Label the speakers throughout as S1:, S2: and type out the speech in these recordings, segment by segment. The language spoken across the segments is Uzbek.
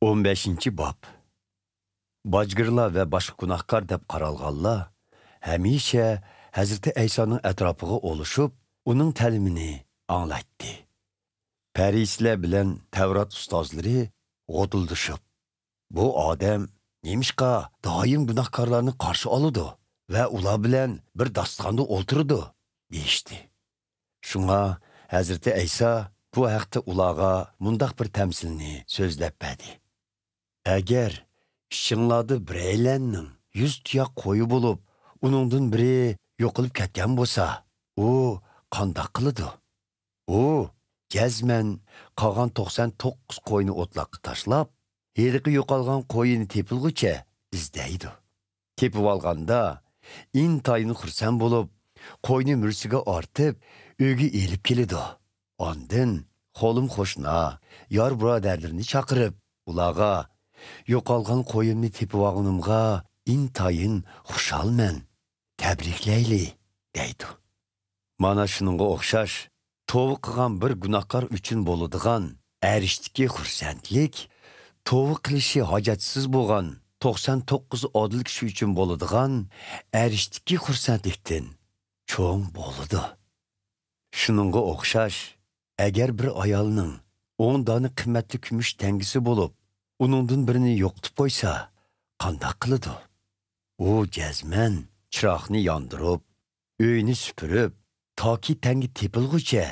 S1: 15-ci bab. Bacgırlar və başqa günahkar deb qaralğanlar həmişə Həzreti Əysanın ətrafıga oluşub, onun təlimini anlatdı. Pərislər bilən Tevrat ustazları qodulduşub. Bu adam nemişqa daim günahkarlarını qarşı alıdı və ular bilən bir dastanda olturdu, deyişdi. Şuna Həzreti Əysa bu haqda ulağa mundaq bir təmsilini sözləb bədi. Əgər işinlarda bireylərinin 100 tuyak qoyu bulub, onundan biri yoqulub ketken bolsa, o qandaq qılıdı. O cəzmən qalğan 99 qoyunu otlaqqa taşlab, heliqi yoqalğan qoyunu tepilğuça izdəydi. Tepib alğanda intayını xursan bulub, qoyunu mürsiga artıb, ögü elib kelidi. Ondan xolum xoşuna, yar buraderlerini çaqırıb, ulağa, yoqalğan qoyumni tepib ağınımğa intayın xuşal mən, təbrikləyli, deydi. Mana şununğa oxşaş, tovu qıgan bir günahkar üçün boluduğan ərişdiki xursandlik, tovu qilishi hacatsız bolğan 99 adil kişi üçün boluduğan ərişdiki xursandlikdən çoğun boludu. Şununğa oxşaş, əgər bir ayalının 10 dana qimmatli kümüş təngisi bolub, onundan birini yoqtub qoysa, qandaq qılıdı. O cəzmən çıraqni yandırıb, öyünü süpürüb, ta ki təngi tepilğuca,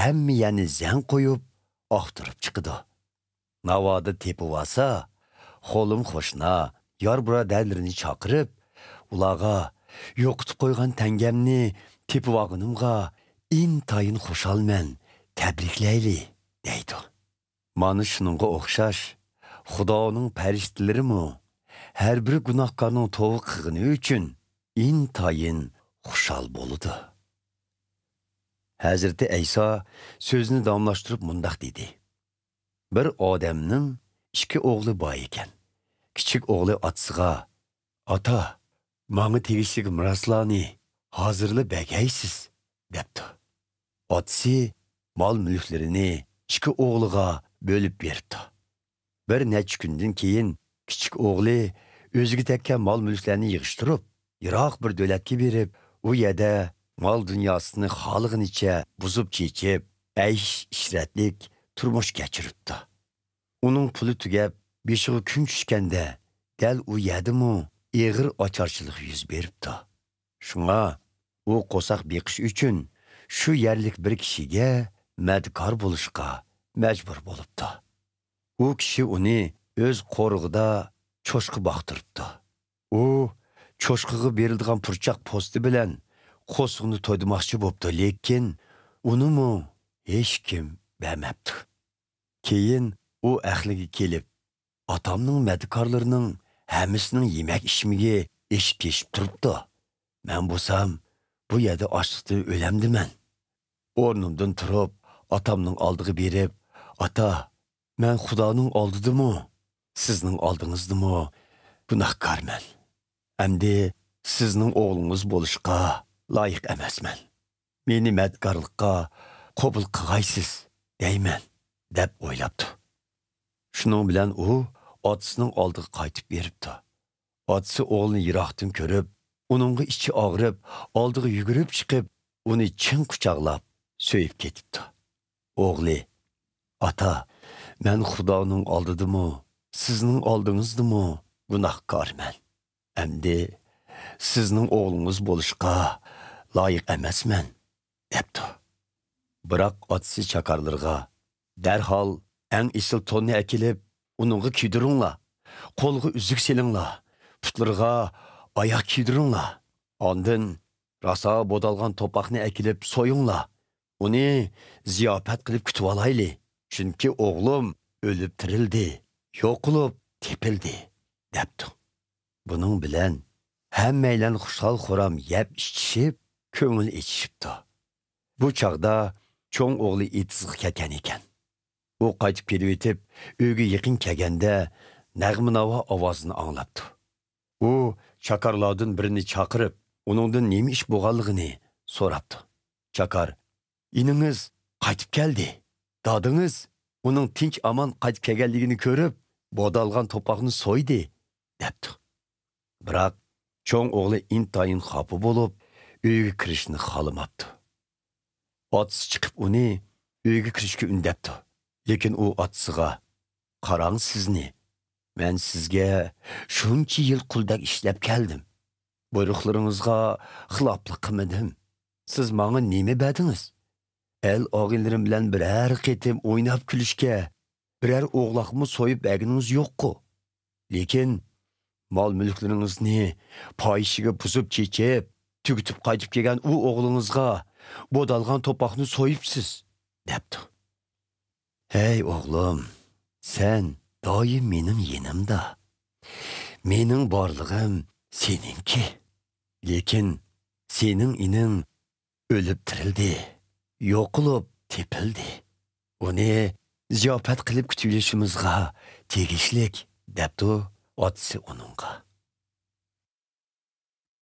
S1: həmmi yəni zən qoyub, axtırıb çıqıdı. Navada tepib alsa, xolum xoşuna, yar buraderlerini çaqırıb, ulağa, yoqtub qoyğan təngəmni tepib ağınımğa, intayın xoşal mən, təbrikləyli, deydi. Manı şununğa oxşaş, Xudoning pəriştiləri mi, hər bir günahkarının tovu qığını üçün intayın xuşal boludu. Həzreti Əysa sözünü damlaşdırıb mundaq dedi. Bir adamның 2 oğlu var ekan. Kiçik oğlu atsığa, ata, maňa tegişli miraslarni hazırlı bəgəysiz, depdi. Atsı mal mülklerini 2 oğluğa bölüp beripdi. Bir neçə gündən keyin kiçik oğlu özüge tekken mal mülklerini yığıştırıp, yıraq bir dövlətki berip, o yerdə mal dünyasını xalığın içə buzub keçib, əyş işrətlik turmuş geçiripdi. Onun pulu tügəb, beşiği gün düşkəndə, dəl o yerdə eğir açarçılıq yüz beripdi. Şuna, o qosaq beqiş üçün şu yerlik bir kişiге mədkar buluşqa məcbur bolubdu. O kişi onu öz qorğuda çoşqı baxtırıbdı. O, çoşqığı berildiğen pırçaq postu bilən qosuğunu toydumaqçı bopdu, lekin onu mu heç kim bəməbdi. Keyin o əxligi kelib, atamның mədkarlarının həmisinin yemək işmigi eşip turubdu. Mən bolsam, bu yerdə açlıqdan öləmdi mən. Ornumdan turub, atamның aldığı berib, ata, mən Xudanın aldıdı mı, siznin aldığınızdı mı, günahkar mən. Əmdi siznin oğlunuz boluşqa layıq əməsmən. Meni mədkarlıqqa qobul qığaysız, deymən, deb oylabdı. Şunun bilən o, atısının aldığı qaytıb beribdi. Atısı oğlunu yıraqdan körüb, onunla içi ağrıb, aldığı yügürüb çıkıp, onu çın kucaqlab, söyüb ketibdi. Oğlu, ata, mən Xudanın aldıdı mı, siznin aldığınızdı mı, günahkar mən. Əmdi, siznin oğlunuz boluşqa layıq əməsmən, depdi. Bırak atısı çakarlarga, dərhal ən isil tonni əkilib, onunla kiydirunla, qolğu üzük selinla, putlarga ayak kiydirunla, andın rasa bodalğan topaqni əkilib soyunla, onu ziyafət qilib kütüb alaylı. Çünkü oğlum ölüp tirildi, yoqulub tepildi, depdi. Bunun bilən, həmməylən xuşal xoram yeb içişib, köngül içişibdi. Bu çağda çoğun oğlu itizq keken eken. O qaytıb kelib etib, ögü yıqın kegende nəğminava avazını anlapdı. O, çakarlardan birini çakırıp, onundan nemi iş boğallığını sorapdı. Çakar, ininiz qaytıb geldi. Dadınız, onun tinç aman qaytıb kelgenligini körüp, bodalgan topoqni so'ydi, debdi. Biroq cho'ng o'g'li intayin xafa bo'lib, uyga kirishni xohlamabdi. Otasi chiqib uni uyga kirishga undabdi. Lekin u otasiga, "Qarang sizni, men sizga shuncha yil quldak ishlab keldim. Buyruqlaringizga xiloflik qilmadim. Siz menga nima berdingiz? El og'inlarim bilan biror qitim o'ynab kulishga, biror o'g'loqmi so'yib berganingiz yo'q-ku. Lekin mol mulklaringizni poyishiga buzib chechib, tugitib qaytib kelgan u o'g'lingizga bodalgan topoqni so'yibsiz", debdi. "Hey o'g'lim, sen doim mening yenimda. Mening borlig'im seninki. Lekin sening ining o'lib tirildi, yo'qolib tepildi. Uni ziyofat qilib kutilishimizga tegishlik", debdi otasi uningga.